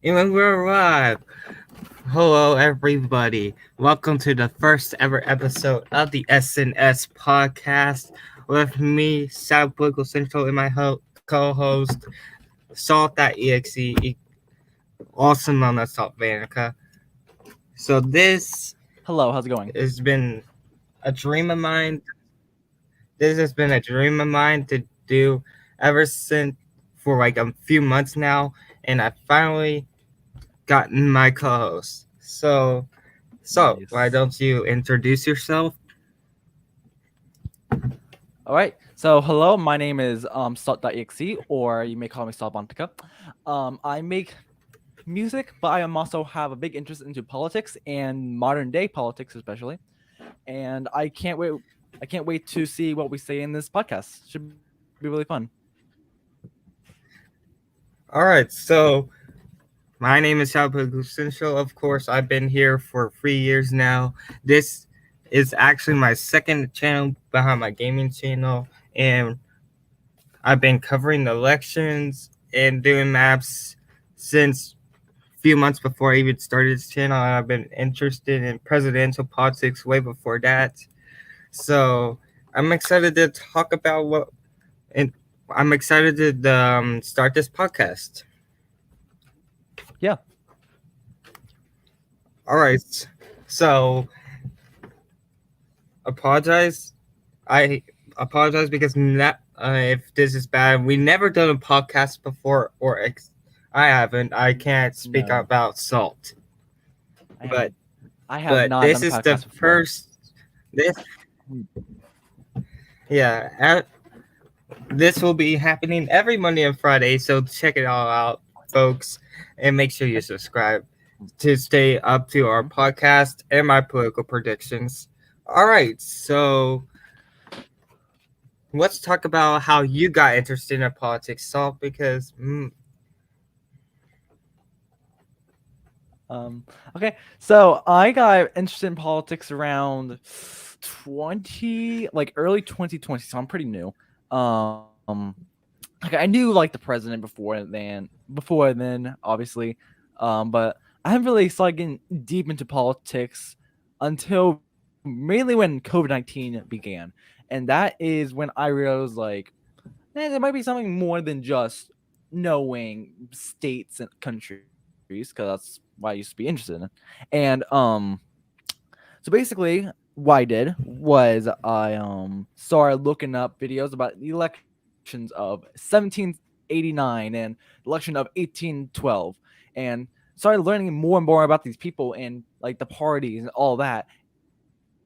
And we're live. Hello, everybody. Welcome to the first ever episode of the S&S Podcast with me, South Political Central, and my co-host, Salt.exe, also known as Salt Vanica. So this Hello, how's it going? has been a dream of mine. This has been a dream of mine to do ever since for like a few months now, and I finally gotten my co-host. So why Nice. don't you introduce yourself? All right. So, hello, my name is Salt.exe, or you may call me Salt.exe. I make music, but I also have a big interest into politics and modern day politics, especially. And I can't wait. I can't wait to see what we say in this podcast. Should be really fun. All right, so my name is Salpa Essential. Of course, I've been here for 3 years now. This is actually my second channel behind my gaming channel, and I've been covering the elections and doing maps since a few months before I even started this channel. And I've been interested in presidential politics way before that. So I'm excited to talk about and I'm excited to start this podcast. Yeah. All right. So apologize. I apologize because if this is bad, we never done a podcast before, I haven't. I can't speak No, about salt, I but haven't. I have but not this done a is the podcast before. first. This yeah. This will be happening every Monday and Friday, so check it all out, folks, and make sure you subscribe to stay up to our podcast and my political predictions. All right, so let's talk about how you got interested in politics, Salt, because Um, okay, so I got interested in politics around 20, like early 2020, so I'm pretty new. Um, like I knew like the president before then, obviously. But I haven't really started getting deep into politics until mainly when COVID-19 began, and that is when I realized like, there might be something more than just knowing states and countries, because that's what I used to be interested in. And so basically, what I did was I started looking up videos about the elections of 1789 and the election of 1812, and started learning more and more about these people and like the parties and all that.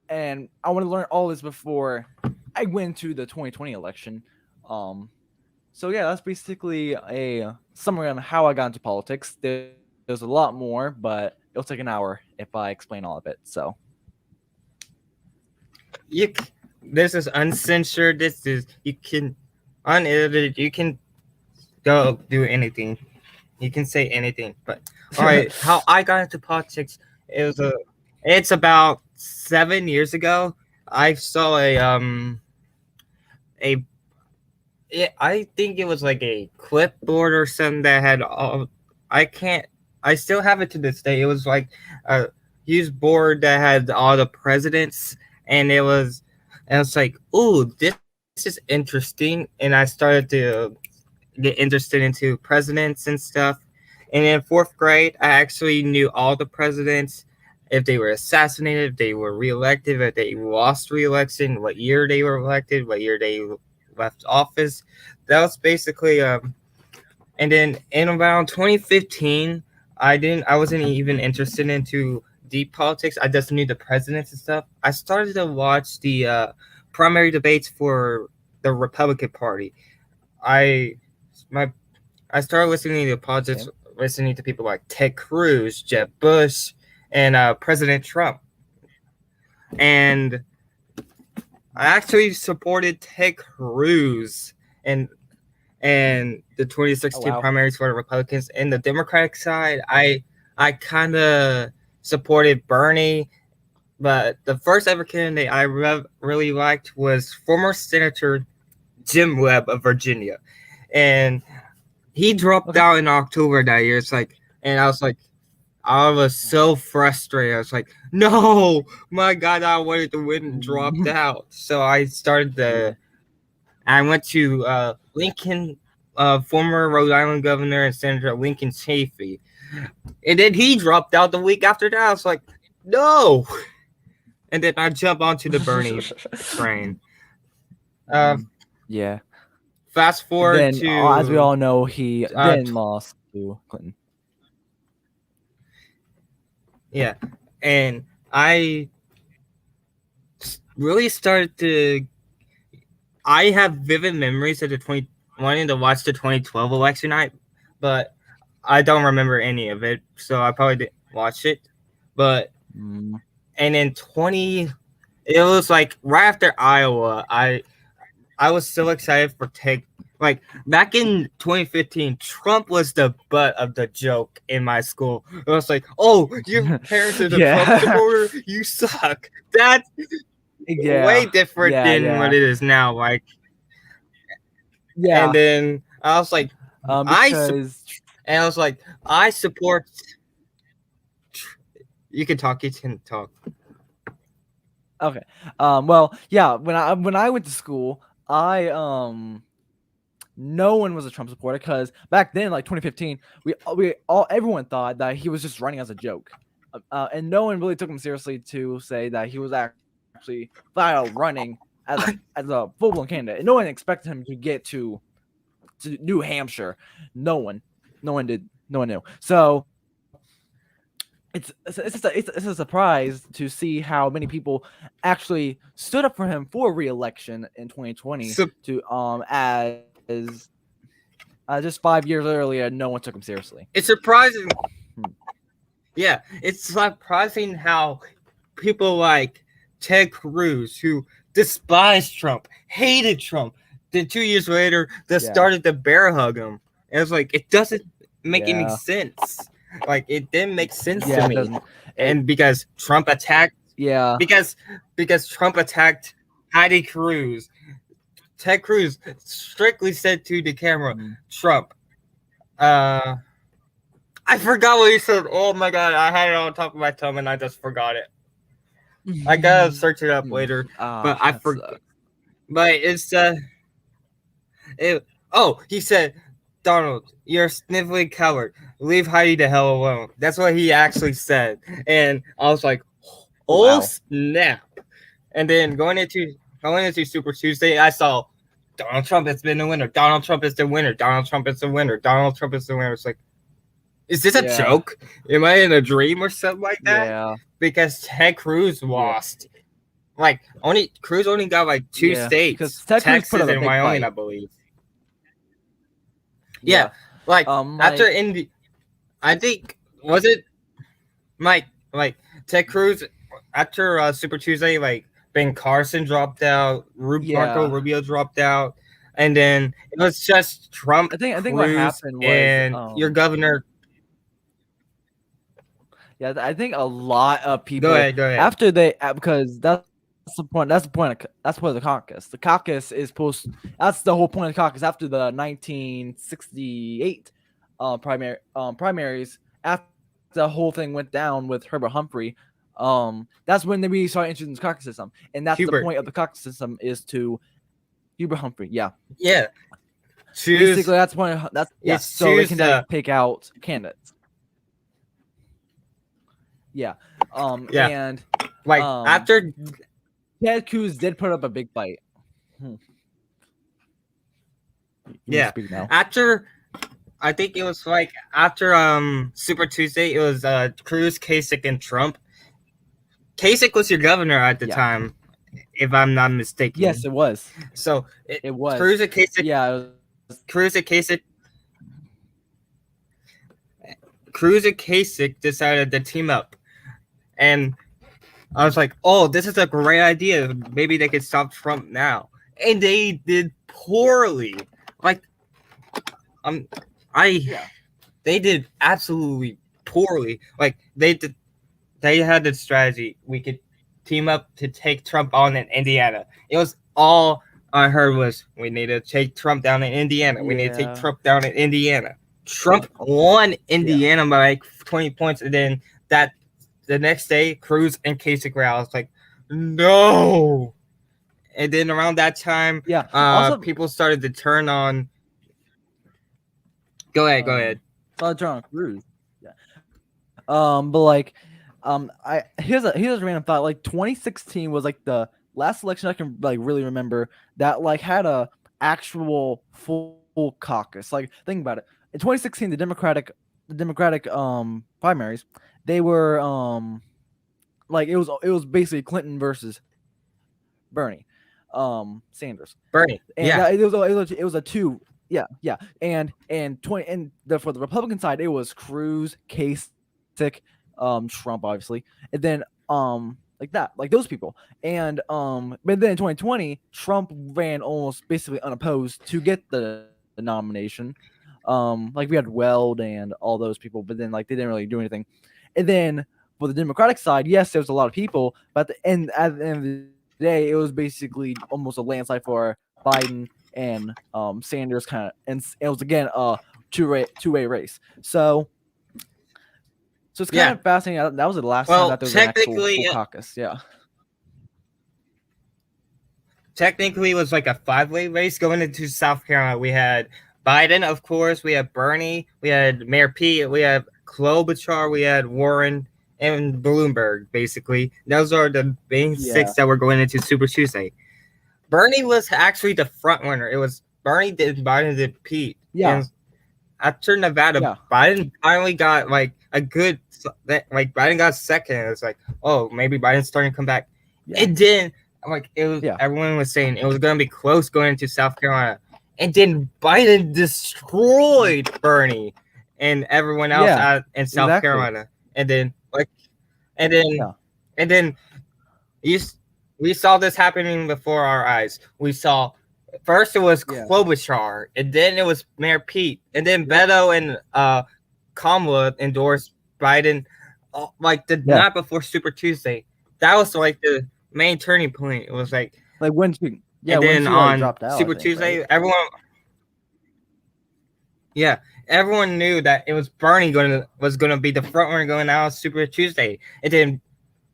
And I want to learn all this before I went to the 2020 election. Um, so yeah, that's basically a summary on how I got into politics. There's a lot more, but it'll take an hour if I explain all of it. So you this is uncensored. This is you can unedited. You can go do anything. You can say anything. But all right, how I got into politics is it's about 7 years ago. I saw a I think it was like a clipboard or something that had all. I can't. I still have it to this day. It was like a used board that had all the presidents, and and it's like, ooh, this is interesting. And I started to get interested into presidents and stuff. And in fourth grade, I actually knew all the presidents, if they were assassinated, if they were reelected, if they lost reelection, what year they were elected, what year they left office. That was basically and then in around 2015, I wasn't even interested into deep politics. I just knew the presidents and stuff. I started to watch the primary debates for the Republican Party. I my I started listening to politics, same. listening to people like Ted Cruz, Jeb Bush, and President Trump. And I actually supported Ted Cruz and the Oh 2016 wow. primaries for the Republicans. And the Democratic side, I kind of supported Bernie, but the first ever candidate I really liked was former Senator Jim Webb of Virginia, and he dropped Okay. out in October that year. It's like and I was so frustrated. I was like, no, my God, I wanted to win and dropped out. So I went to Lincoln, former Rhode Island governor and Senator Lincoln Chafee. And then he dropped out the week after that. I was like, no. And then I jumped onto the Bernie train. Yeah. Fast forward Then, as we to all know, he then lost to Clinton. Yeah, and I really started to. I have vivid memories of wanting to watch the 2012 election night, but I don't remember any of it, so I probably didn't watch it. But and in it was like right after Iowa. I was so excited for back in 2015, Trump was the butt of the joke in my school. It was like, oh, your parents are the Trump supporter? You suck. That's way different than what it is now. And then I was like, I support. You can talk. You can talk. Okay. Well, yeah. When I went to school, no one was a Trump supporter because back then, like 2015, everyone thought that he was just running as a joke, and no one really took him seriously to say that he was actually flat out running as a full blown candidate. And no one expected him to get to New Hampshire. No one did. No one knew. So it's a surprise to see how many people actually stood up for him for re-election in 2020 as just 5 years earlier, no one took him seriously. It's surprising. Yeah, it's surprising how people like Ted Cruz, who despised Trump, hated Trump, then 2 years later, started to bear hug him. And it's like, it doesn't make any sense. Like, it didn't make sense to me. And because Trump attacked... Yeah. Because Trump attacked Heidi Cruz, Ted Cruz strictly said to the camera, Trump, I forgot what he said. Oh my God, I had it on top of my tongue and I just forgot it. I gotta search it up later, but I forgot. But it's he said, Donald, you're a sniveling coward. Leave Heidi the hell alone. That's what he actually said, and I was like, oh snap! And then going into Super Tuesday, I saw Donald Trump has been the winner. Donald Trump is the winner. Donald Trump is the winner. Donald Trump is the winner. It's like, is this a joke? Am I in a dream or something like that? Yeah. Because Ted Cruz lost. Like, Cruz only got like 2 states, Texas and Wyoming, I believe. Yeah. Like, after I think, was it like Ted Cruz after Super Tuesday, like Ben Carson dropped out, Marco Rubio dropped out, and then it was just Trump. I think Cruz, what happened was and your governor. Yeah, I think a lot of people go ahead. After because that's the point. That's the point of the caucus. The caucus is that's the whole point of the caucus. After the 1968 primaries, after the whole thing went down with Herbert Humphrey, that's when we started introducing the caucus system, and that's the point of the caucus system is to Hubert Humphrey. Yeah. Basically, that's the point. So they can pick out candidates. Yeah. And like after Ted Cruz did put up a big fight. After I think it was like after Super Tuesday, it was Cruz, Kasich, and Trump. Kasich was your governor at the time, if I'm not mistaken. Yes, it was. So it was Cruz and Kasich. Yeah, Cruz and Kasich. Cruz and Kasich decided to team up, and I was like, "Oh, this is a great idea. Maybe they could stop Trump now." And they did poorly. Like, they did absolutely poorly. Like, they had the strategy. We could team up to take Trump on in Indiana. It was all I heard was, we need to take Trump down in Indiana. We need to take Trump down in Indiana. Trump won Yeah. Indiana by like 20 points, and then that the next day, Cruz and Kasich were out. I was like, no. And then around that time, Yeah. Also, people started to turn on. Go ahead, go ahead. so John Cruz. Yeah. But like, here's a random thought. Like 2016 was like the last election I can like really remember that like had a actual full caucus. Like, think about it. In 2016, the Democratic primaries, they were like it was basically Clinton versus Bernie Sanders, Bernie. and Yeah. it was a two. Yeah, and 20 and for the Republican side, it was Cruz, Kasich, Trump, obviously, and then like that, like those people, and but then in 2020, Trump ran almost basically unopposed to get the nomination. Like we had Weld and all those people, but then like they didn't really do anything, and then for the Democratic side, yes, there was a lot of people, but at the end of the day, it was basically almost a landslide for Biden and Sanders kind of, and it was again a two-way race. So it's kind Yeah. of fascinating. That was the last time Well, that there was an actual full technically, caucus. Yeah. it was like a 5-way race going into South Carolina. We had Biden, of course. We had Bernie. We had Mayor Pete. We had Klobuchar. We had Warren and Bloomberg. Basically, those are the main Yeah. 6 that were going into Super Tuesday. Bernie was actually the front runner. It was Bernie did Biden did Pete. Yeah. And after Nevada, Yeah. Biden finally got like a good like Biden got second. It was like, oh, maybe Biden's starting to come back. Yeah. It didn't. Like it was. Yeah. Everyone was saying it was gonna be close going into South Carolina, and then Biden destroyed Bernie and everyone else Yeah, out in South exactly. Carolina. And then and then Yeah. and then we saw this happening before our eyes. We saw first it was Yeah. Klobuchar, and then it was Mayor Pete, and then Beto and Kamala endorsed Biden like the Yeah. night before Super Tuesday. That was like the main turning point. It was like, Like when she, yeah, and when then she on dropped out, Super I think, Tuesday, right? everyone knew that it was Bernie was gonna be the front runner going out on Super Tuesday, and then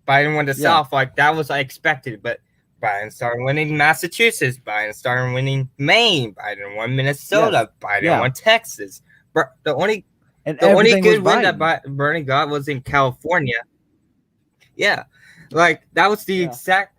Biden won the Yeah. South. Like that was expected, but Biden started winning Massachusetts. Biden started winning Maine. Biden won Minnesota. Biden Yeah. won Texas. But the only And the only everything was good win that Biden. Bernie got was in California. Yeah, like that was the Yeah. exact.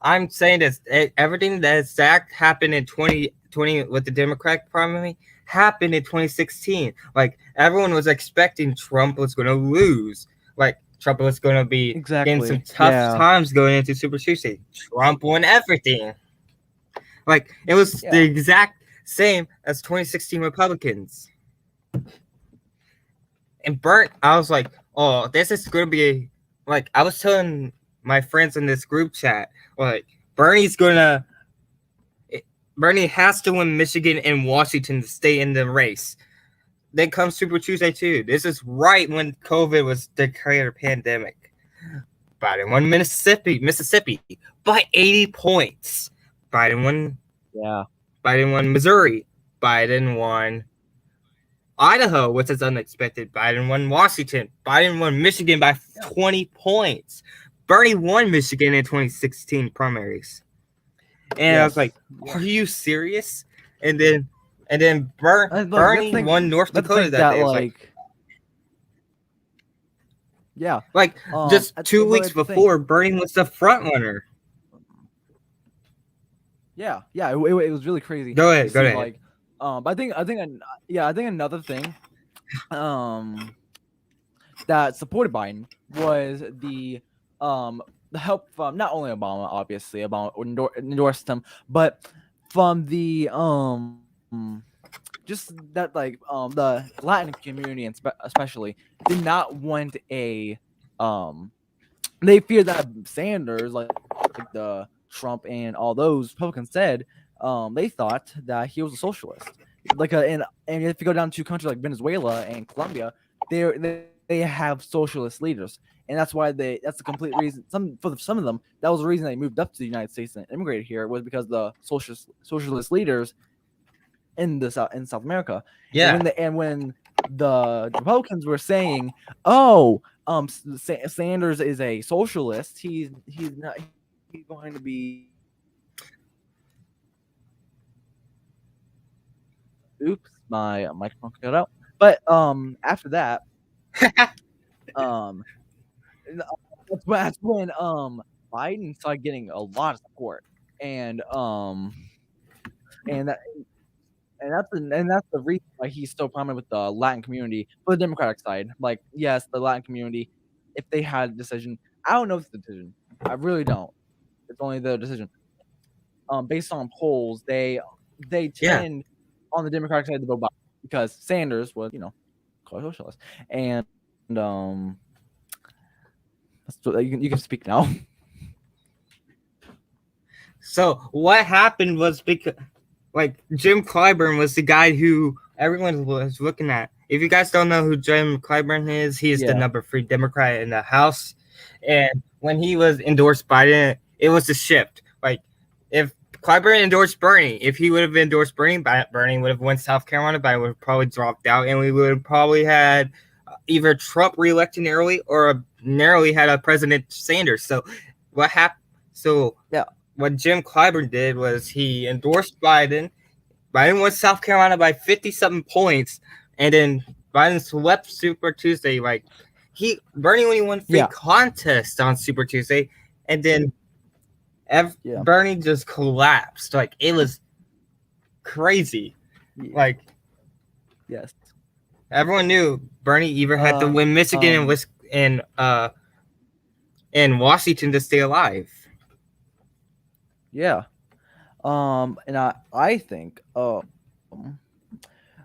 I'm saying this. Everything that exact happened in 2020 with the Democratic primary happened in 2016. Like everyone was expecting Trump was going to lose. Like Trump was going to be getting some Exactly. tough Yeah. times going into Super Tuesday. Trump won everything. Like it was Yeah. the exact same as 2016 Republicans. And Bert, I was like, oh, this is going to be like I was telling my friends in this group chat, like Bernie has to win Michigan and Washington to stay in the race. Then comes Super Tuesday too. This is right when COVID was declared a pandemic. Biden won Mississippi by 80 points. Biden won Missouri. Biden won Idaho, which is unexpected. Biden won Washington. Biden won Michigan by 20 points. Bernie won Michigan in 2016 primaries. And I was like, are you serious? And then Bernie won North Dakota that day. Yeah. Like just 2 weeks before, Bernie was the front runner. Yeah, it was really crazy. Go ahead. Like, I think another thing, that supported Biden was the help from not only Obama, obviously Obama endorsed him, but from the just that like the Latin community and especially did not want a they feared that Sanders like the Trump and all those Republicans said they thought that he was a socialist. Like and if you go down to countries like Venezuela and Colombia, they have socialist leaders, and that's why that's the complete reason. For some of them, that was the reason they moved up to the United States and immigrated here, was because the socialist leaders in South America. Yeah. And when the Republicans were saying, "Oh, Sanders is a socialist. He's not. He's going to be." Oops, my microphone cut out. But after that, um, that's when Biden started getting a lot of support, and and that and that's the reason why he's so prominent with the Latin community for the Democratic side. Like, yes, the Latin community, if they had a decision, I don't know if it's a decision. I really don't. It's only the decision. Based on polls, they Yeah. tend on the Democratic side to vote Biden because Sanders was, called socialist, and you can speak now. So what happened was because, like, Jim Clyburn was the guy who everyone was looking at. If you guys don't know who Jim Clyburn is, he's the number 3 Democrat in the House. And when he was endorsed Biden, it was a shift. Like, if Clyburn endorsed Bernie, if he would have endorsed Bernie, Bernie would have won South Carolina, Biden would have probably dropped out, and we would have probably had either Trump reelected narrowly or narrowly had a President Sanders. So what happened? So Yeah. What Jim Clyburn did was he endorsed Biden. Biden won South Carolina by 50-something points, and then Biden swept Super Tuesday. Like, Bernie only won 3 contests on Super Tuesday, and then Bernie just collapsed. Like, it was crazy. Yeah. Like, yes, everyone knew Bernie either had to win Michigan and Washington to stay alive. Yeah. And I think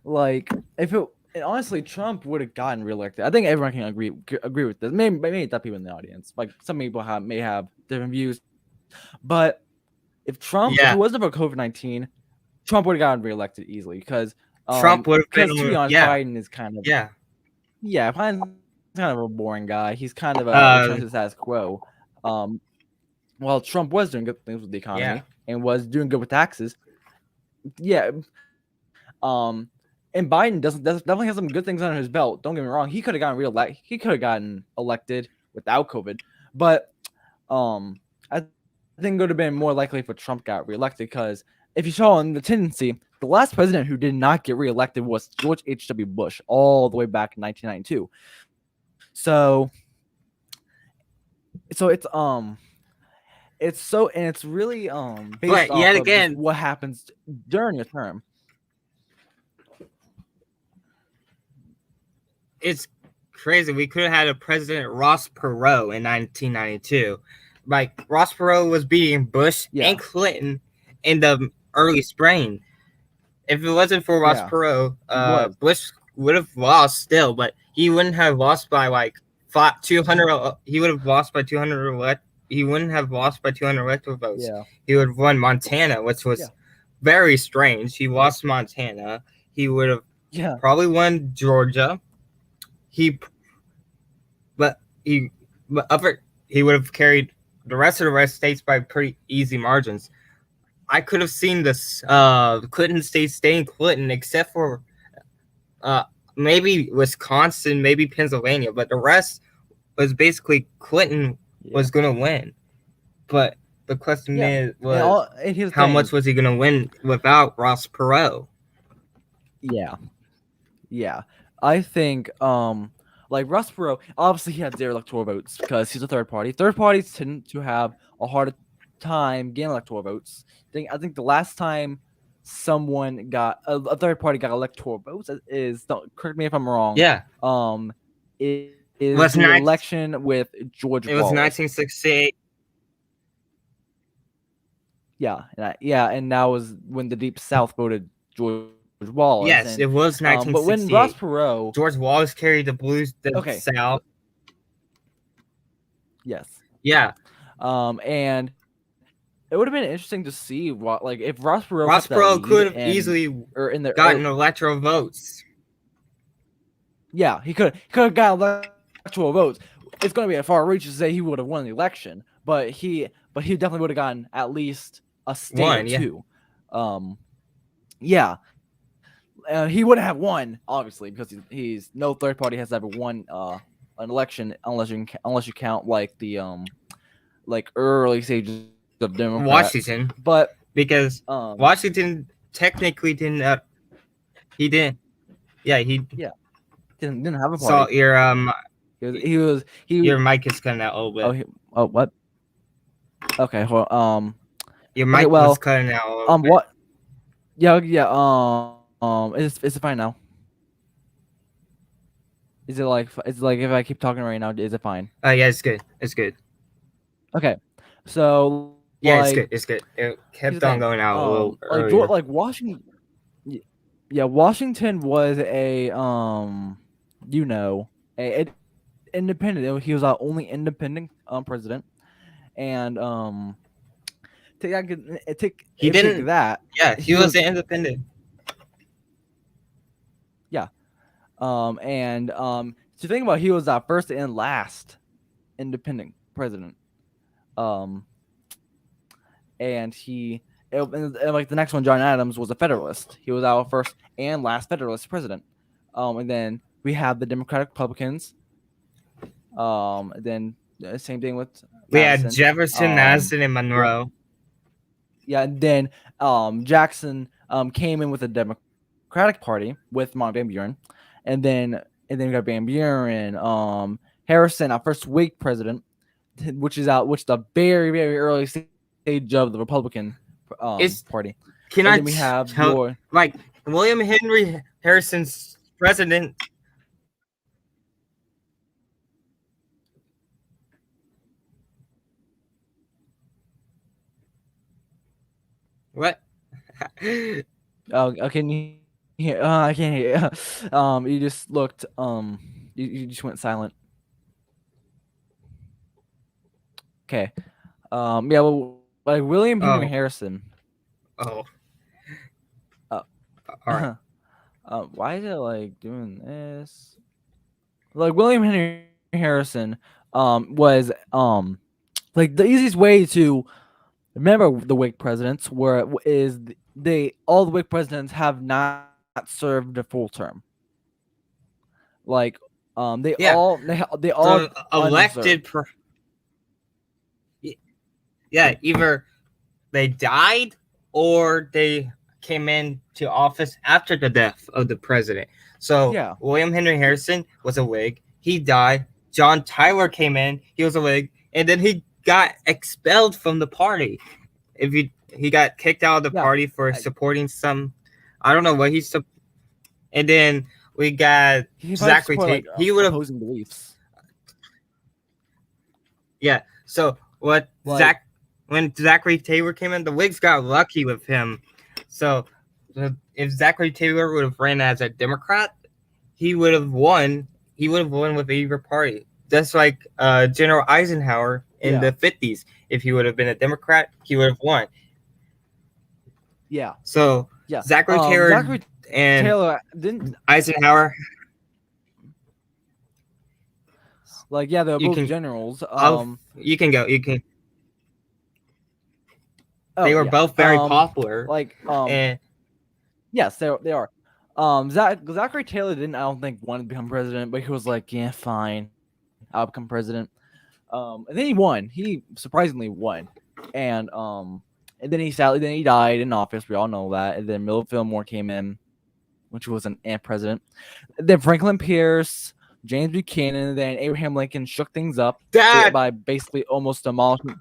like if it and honestly Trump would have gotten reelected. I think everyone can agree with this. Maybe not people in the audience. Like, some people may have different views. But if it wasn't for COVID-19, Trump would have gotten reelected easily because Trump would have been, to be honest, Biden is kind of Biden's kind of a boring guy. He's kind of a status quo. While Trump was doing good things with the economy and was doing good with taxes, and Biden definitely has some good things under his belt. Don't get me wrong; he could have gotten elected without COVID, but I think it would have been more likely if Trump got reelected because if you saw in the tendency, the last president who did not get reelected was George H.W. Bush all the way back in 1992. So it's really based off of what happens during a term. It's crazy. We could have had a President Ross Perot in 1992. Like, Ross Perot was beating Bush and Clinton in the early spring. If it wasn't for Ross Perot, Bush would have lost still, but he wouldn't have lost by like 200. He would have lost by 200. He wouldn't have lost by 200 electoral votes. Yeah. He would have won Montana, which was very strange. He lost Montana. He would have probably won Georgia. He would have carried the rest of the red states by pretty easy margins. I could have seen this Clinton state staying Clinton, except for maybe Wisconsin, maybe Pennsylvania, but the rest was basically Clinton was going to win. But the question was, how much was he going to win without Ross Perot? Yeah. I think like Ross Perot, obviously he had 0 electoral votes because he's a third party. Third parties tend to have a harder time getting electoral votes. I think the last time someone got a third party got electoral votes is, don't correct me if I'm wrong. It is the election with George Wallace. It was 1968. And that was when the Deep South voted George Wallace. Yes, it was 1968. But when Ross Perot, George Wallace carried the Blues to South. Yes. Yeah. And it would have been interesting to see if Ross Perot could have easily gotten electoral votes. Yeah, he could have gotten electoral votes. It's going to be a far reach to say he would have won the election, but he definitely would have gotten at least a state or two. he wouldn't have won, obviously, because he's no third party has ever won an election unless you count like the like early stages of Democrats. Washington, But because Washington technically didn't. He didn't. Yeah, he yeah, didn't have a saw party. your He mic is cutting out a little bit. What? Okay, well Your okay, mic was well cutting out a little bit. what? Yeah is it fine now? Is it like if I keep talking right now, is it fine? Yeah, it's good. It's good. Okay, so like Yeah, it's good. It's good. It here's the kept thing. on going out a little Like earlier. like Washington, yeah, Washington was a you know, a independent. He was our only independent president, and He take didn't. that. Yeah, he He was was an independent. yeah, and to think about, he was our first and last independent president. Um, and like the next one, John Adams, was a Federalist. He was our first and last Federalist president. And then we have the Democratic Republicans. Then same thing with We had Madison. Jefferson, Madison, and Monroe. Yeah, and then Jackson came in with the Democratic Party with Mount Van Buren, and then we got Van Buren, Harrison, our first Whig president, which the very early stage of the Republican Party. Can And I then we have tell, like William Henry Harrison's president? What? Can you hear? I can't hear. You just looked. You just went silent. Okay. Yeah. Well, like William Henry Harrison. Oh. All right. Why is it like doing this? Like William Henry Harrison was like the easiest way to remember the Whig presidents all the Whig presidents have not served a full term. Like they all elected either they died or they came into office after the death of the president. So yeah. William Henry Harrison was a Whig. He died. John Tyler came in. He was a Whig, and then he got expelled from the party. He got kicked out of the party for supporting some, I don't know what and then we got Zachary Taylor. Like, he would have opposing beliefs. Yeah. So what when Zachary Taylor came in, the Whigs got lucky with him. So if Zachary Taylor would have ran as a Democrat, he would have won. He would have won with either party. Just like General Eisenhower in the 50s. If he would have been a Democrat, he would have won. Yeah. So Zachary Taylor and Taylor didn't Eisenhower. Like they're both generals. You can go. You can. They were both very popular. And yes, they are. Zachary Taylor didn't, I don't think, want to become president, but he was like, yeah, fine, I'll become president. And then he won. He surprisingly won, and then he died in office. We all know that. And then Millard Fillmore came in, which was an president. And then Franklin Pierce, James Buchanan, and then Abraham Lincoln shook things up by basically almost demolishing.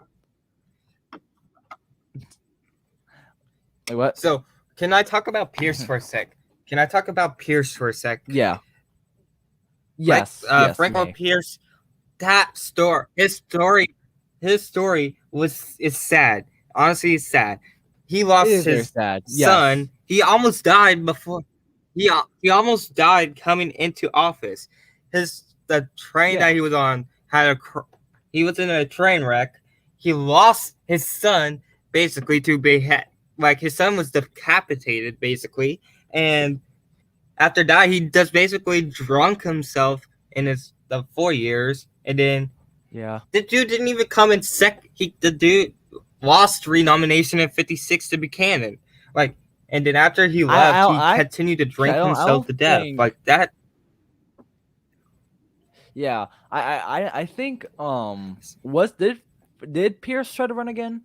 Like what? So, can I talk about Pierce for a sec? Yeah. Yes. Franklin Pierce. His story is sad. Honestly, it's sad. He lost his son. Yes. He almost died before. He almost died coming into office. The train that he was on he was in a train wreck. He lost his son basically to behead. Like his son was decapitated basically, and after that he just basically drunk himself in the 4 years, and then the dude didn't even come in second. The dude lost renomination in 56 to Buchanan, and then after he left, he I continued to okay, drink I himself don't to death. think. Like that. Yeah, I think was did Pierce try to run again?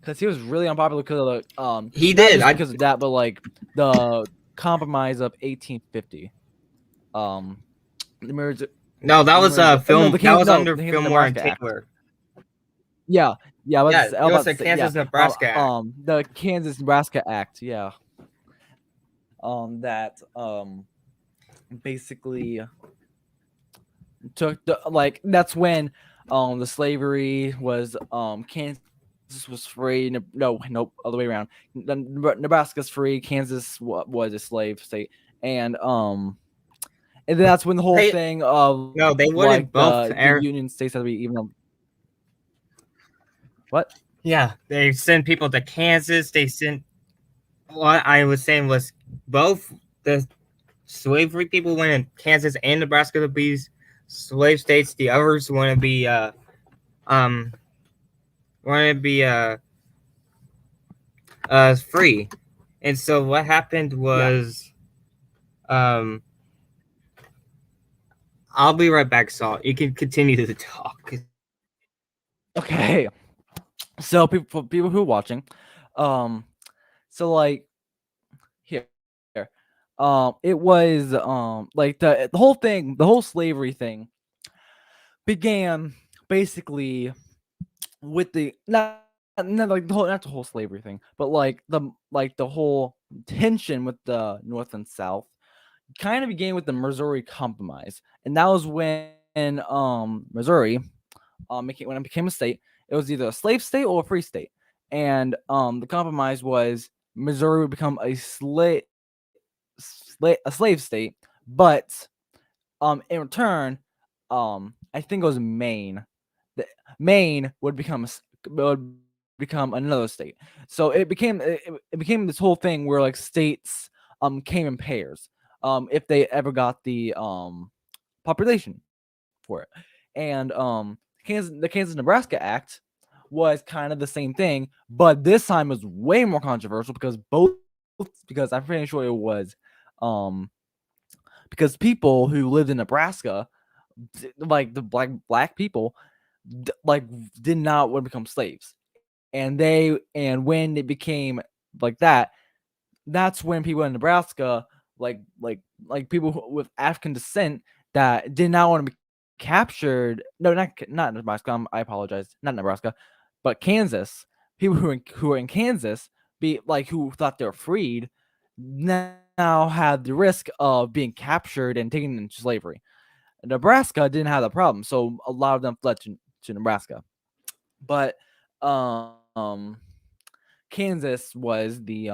Because he was really unpopular because of He not did. just because of that, but like the compromise of 1850. Um, the merger, No, that the was merger. Oh, no, film. That was under the Kansas Fillmore and Nebraska Act. Taylor. Yeah, yeah, I Yeah, was, I it was was about to the say yeah. Kansas Nebraska Act. The Kansas Nebraska Act. Yeah. That basically took the like that's when the slavery was Kansas was free. No, nope, other way around. Nebraska's free. Kansas was a slave state, and and then that's when the whole They thing of no, they like wouldn't both the air. Union states had to be even. What? Yeah, they sent people to Kansas. They sent. What I was saying was both the slavery people went in Kansas and Nebraska to be slave states. The others want to be um want to be free. And so what happened Yeah. was um I'll be right back, Salt. You can continue to talk. Okay. So people who are watching, um, so like here, it was like the whole thing, the whole slavery thing began basically with the not like the whole not the whole slavery thing, but like the whole tension with the North and South kind of began with the Missouri Compromise, and that was when Missouri when it became a state, it was either a slave state or a free state, and the compromise was Missouri would become a slave state, but in return, I think it was Maine. Maine would become another state. So it became this whole thing where like states came in pairs if they ever got the population for it. And the Kansas Nebraska Act was kind of the same thing, but this time was way more controversial because I'm pretty sure it was um because people who lived in Nebraska, like the black people, like did not want to become slaves, and when it became like that, that's when people in Nebraska, like people with African descent that did not want to be captured. No, not Nebraska. I apologize, not Nebraska, but Kansas. People who are in Kansas, be like who thought they were freed, now had the risk of being captured and taken into slavery. Nebraska didn't have that problem, so a lot of them fled to Nebraska. But um, Kansas was the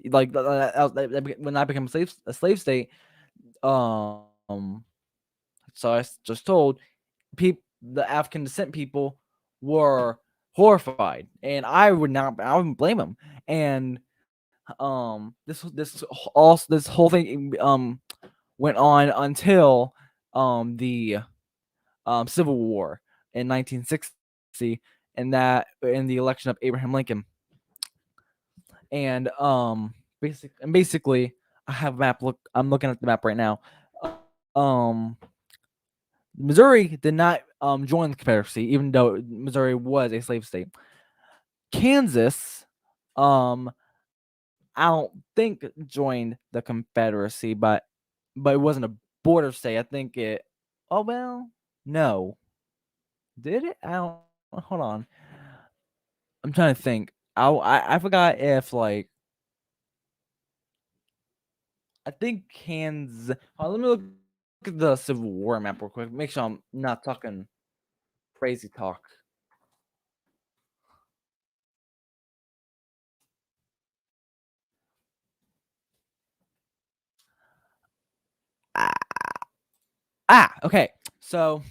like when I became a slave state, um, so I just told people the African descent people were horrified, and I wouldn't blame them. And this whole thing went on until the Civil War in 1960, and in the election of Abraham Lincoln. And basically, I have a map. I'm looking at the map right now. Um, Missouri did not join the Confederacy, even though Missouri was a slave state. Kansas, I don't think joined the Confederacy, but it wasn't a border state. I think it. Oh well, no, did it? I don't. Hold on. I'm trying to think. I forgot if like I think Kansas. Let me look at the Civil War map real quick. Make sure I'm not talking crazy talk. Ah, okay. So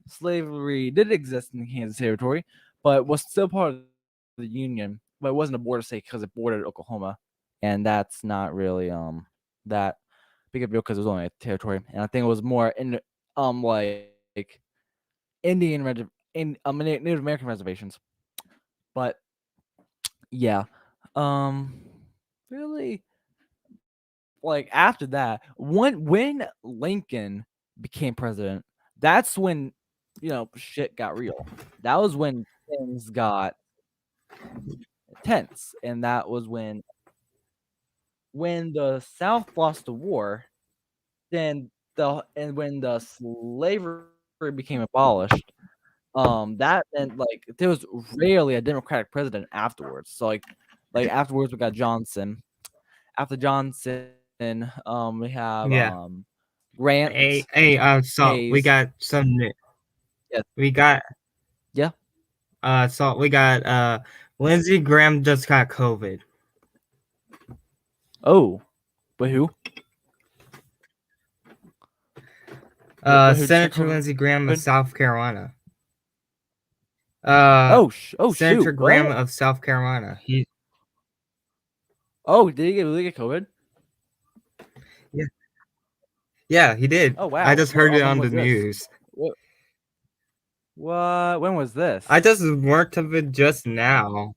slavery did exist in the Kansas Territory, but was still part of the Union. But it wasn't a border state because it bordered Oklahoma, and that's not really that big of a deal because it was only a territory. And I think it was more in like Native American reservations. But yeah, um, really, like after that, when Lincoln became president, that's when shit got real. That was when things got tense, and that was when the South lost the war, then when the slavery became abolished, that meant like there was rarely a Democratic president afterwards. So like afterwards we got Johnson. After Johnson, we have Yeah. Grant, Salt. We Hayes. got some. Yeah, We got yeah. Salt. We got Lindsey Graham just got COVID. Oh, but who? But who just got Senator COVID? Lindsey Graham of South Carolina. Oh Senator shoot! Graham What? of South Carolina. He. Oh, did he really get COVID? Yeah. Yeah, he did. Oh I wow. just heard it When on the was this? news. What? When was I this? just learned of it just now.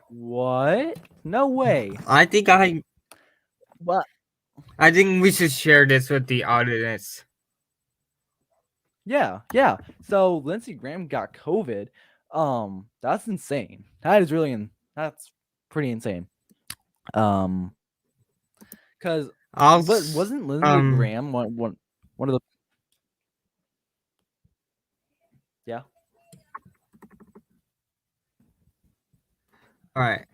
What? No way. I think What? I think we should share this with the audience. Yeah, yeah. So Lindsey Graham got COVID. That's insane. That is that's pretty insane. Because I'll wasn't Lindsey Graham one of the yeah. all right.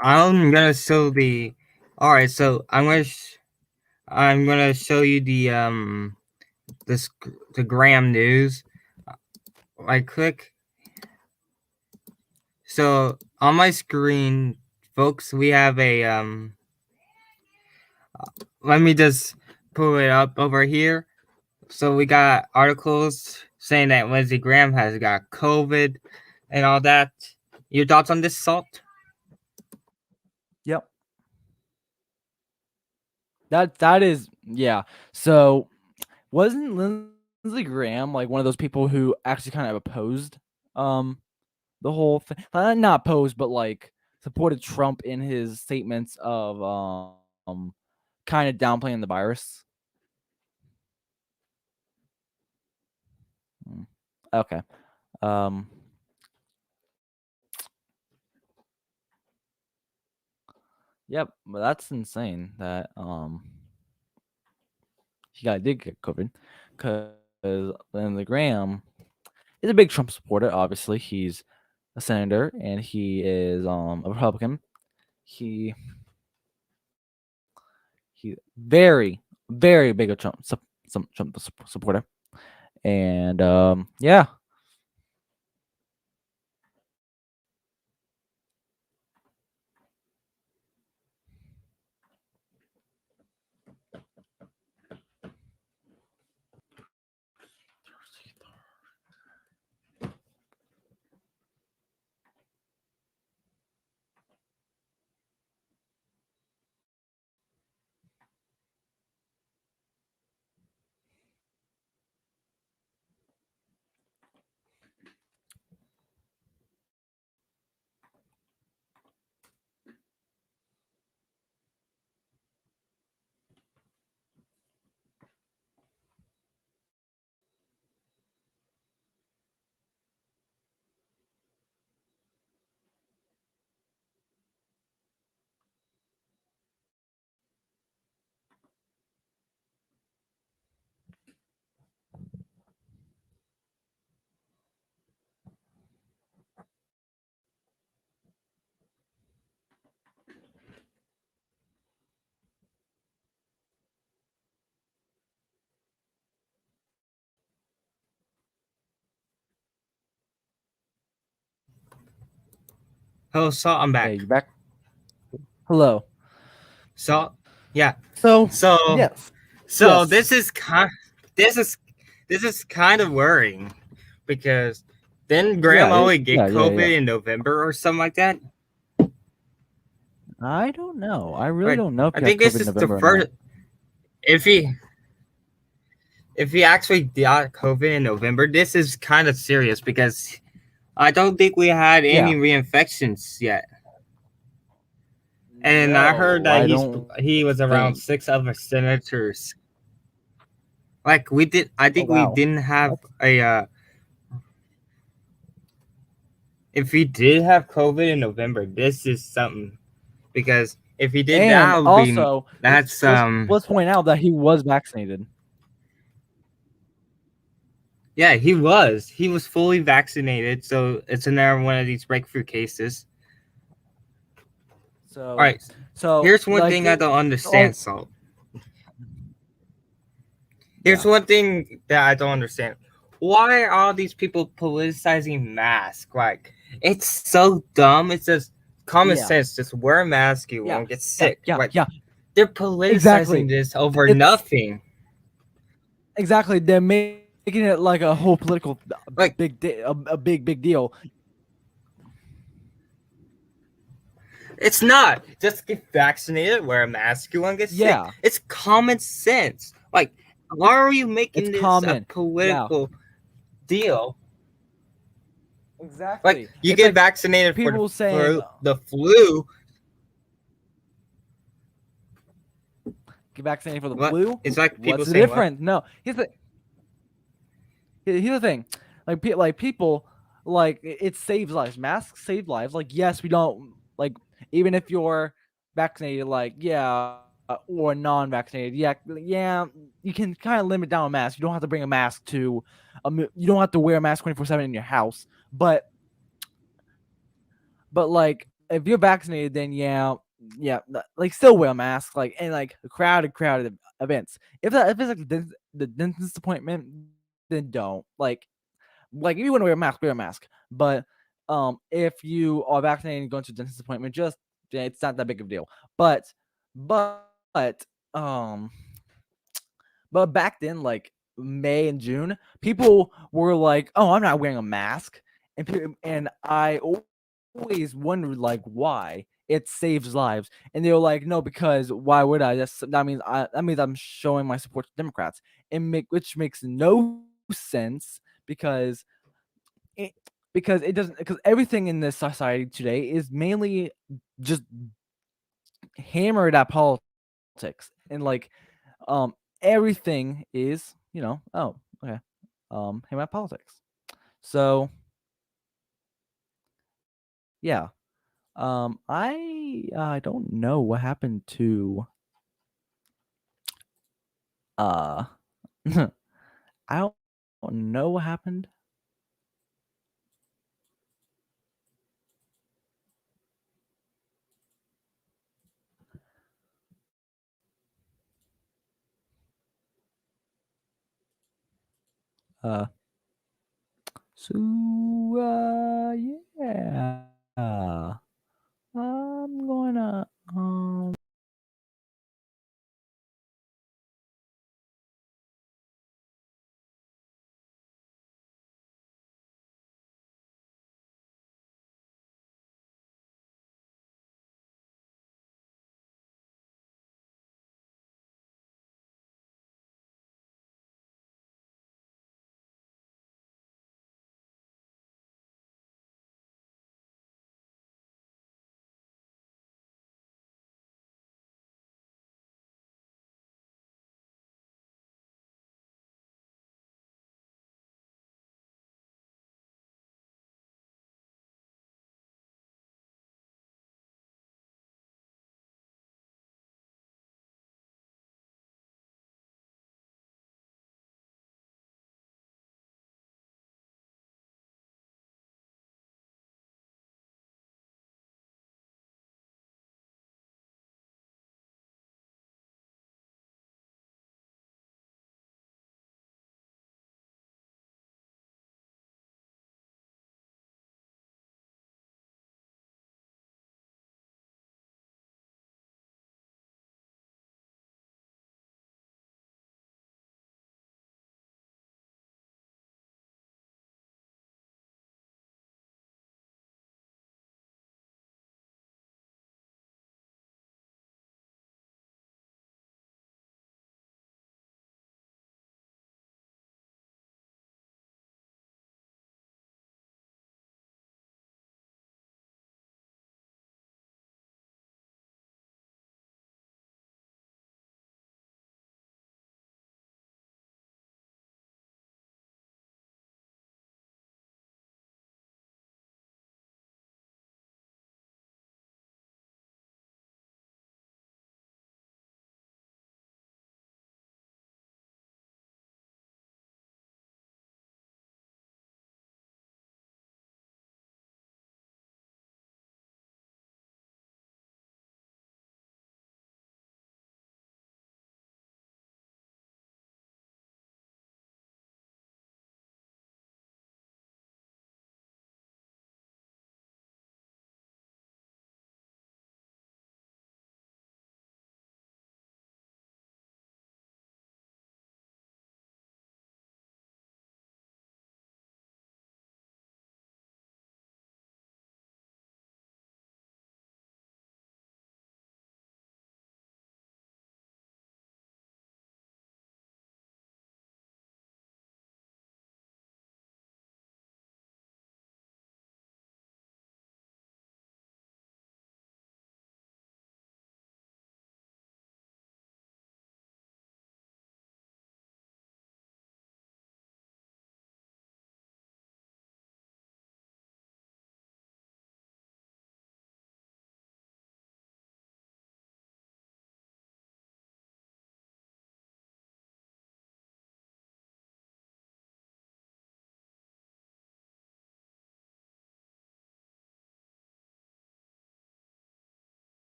I'm gonna show the. All right, so I'm gonna show you the Graham news. I click. So on my screen, folks, we have a Let me just pull it up over here. So we got articles saying that Lindsey Graham has got COVID and all that. Your thoughts on this, Salt? Yep. That is yeah. So wasn't Lindsey Graham like one of those people who actually kind of opposed the whole thing? Not opposed, but like supported Trump in his statements of kind of downplaying the virus. Okay. Um Yep, but that's insane that did get COVID because Lindsey Graham is a big Trump supporter. Obviously, he's a senator and he is a Republican. He he very big a Trump supporter, and yeah. Hello, Salt. I'm Hey, back. you back? Hello. Salt. Yeah. So So yes, so yes. this is this is kind of worrying because then Yeah, grandma would get yeah. COVID in November or something like that. I don't know. I really Like don't know if I he has think COVID this in is the November or not. first if he if he actually got COVID in November, this is kind of serious because I don't think we had any Yeah. reinfections yet. And I heard No, that I don't he was around think. 6 other senators. Like we did, I Oh think we wow. didn't have That's a. If he did have COVID in November, this is something because if he did and that, would be also that's let's point out that he was vaccinated. yeah, he was fully vaccinated, so it's another one of these breakthrough cases. All So right, so here's one like thing I it, don't like understand, Salt. Here's yeah. one thing that I don't understand. Why are all these people politicizing masks? Like, it's so dumb. It's just common Yeah. sense. Just wear a mask, you Yeah. won't get Yeah. sick. Yeah. Like, Yeah. they're politicizing Exactly. this over It's nothing. exactly they're making it like a whole political Like, a big deal. it's not. Just get vaccinated, wear a mask, you won't get sick. Yeah. It's common sense. Like, why are you It's making this a common. Yeah. political deal? Like, Exactly. you It's get like vaccinated for people saying the flu. get vaccinated for the What? flu. It's like people What's the saying what? difference? No. Here's the thing. Like people like it saves lives. Masks save lives. Like yes, we don't like even if you're vaccinated, like yeah, or non-vaccinated, yeah, you can kind of limit down a mask. You don't have to bring a mask to, you don't have to wear a mask 24/7 in your house. But like if you're vaccinated, then yeah, like still wear a mask. Like and like crowded events. If it's like the dentist appointment, then don't like if you want to wear a mask, wear a mask. But if you are vaccinated and going to a dentist appointment, just yeah, it's not that big of a deal. But um but back then, like May and June, people were like, "Oh, I'm not wearing a mask," and I always wondered like why it saves lives, and they were like, "No, because why would I? That means I'm showing my support to Democrats, which makes no sense it, because it doesn't because everything in this society today is mainly just hammered at politics and like everything is oh okay hammered at politics. So yeah, I don't know what happened to uh I don't know what happened. uh so yeah, I'm gonna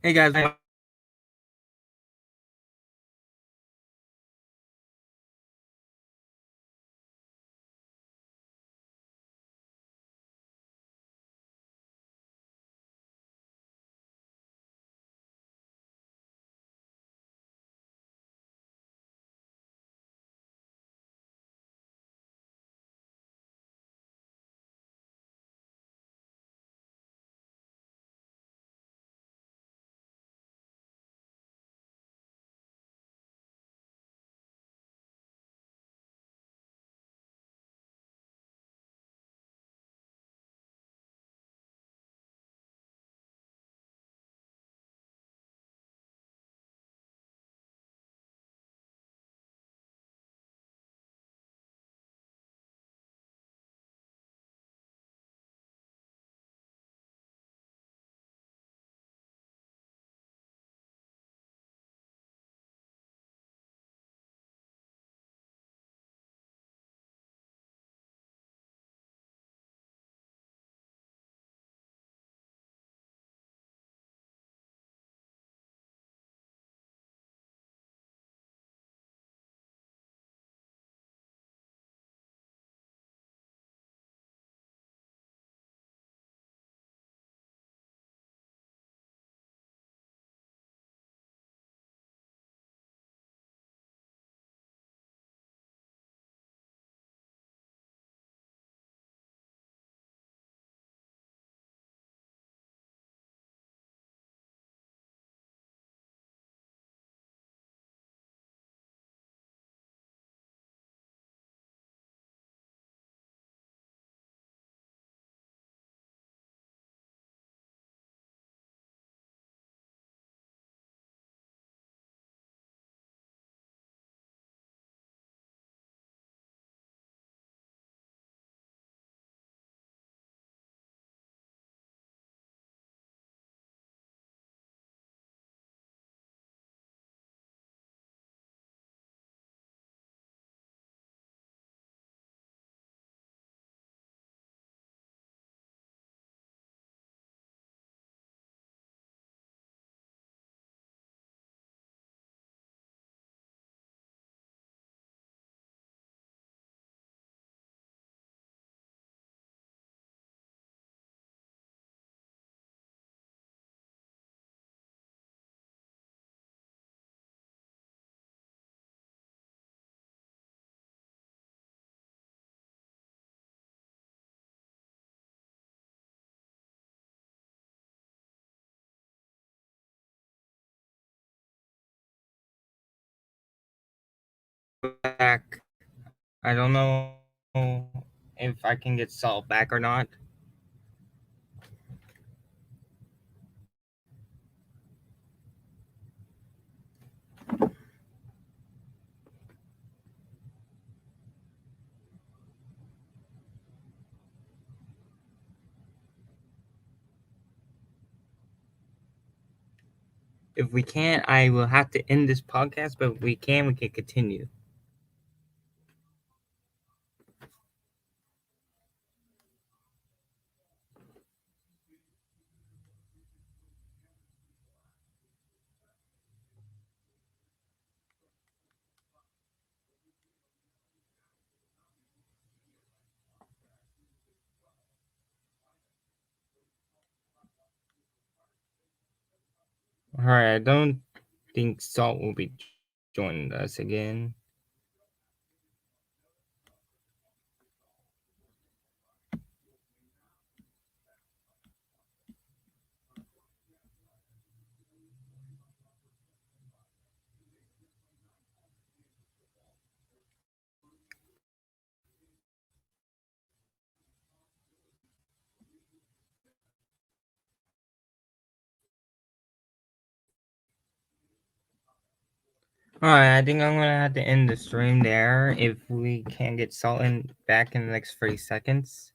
Hey guys, back. I don't know if I can get Salt back or not. If we can't, I will have to end this podcast, but if we can continue. Alright, I don't think Salt will be joining us again. Alright, I think I'm gonna have to end the stream there if we can't get Salt back in the next 30 seconds.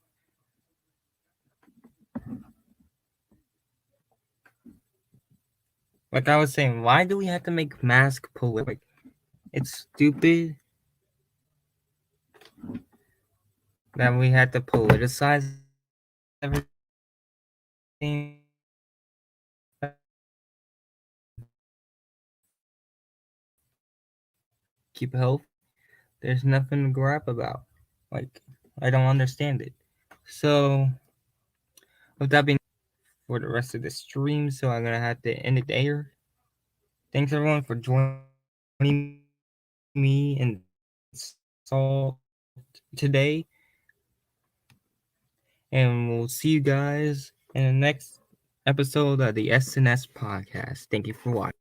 Like I was saying, why do we have to make mask political? It's stupid that we had to politicize everything. keep healthy. There's nothing to grab about. Like, I don't understand it. So, with that being for the rest of the stream, so I'm gonna have to end it there. Thanks everyone for joining me and Salt today, and we'll see you guys in the next episode of the S&S Podcast. Thank you for watching.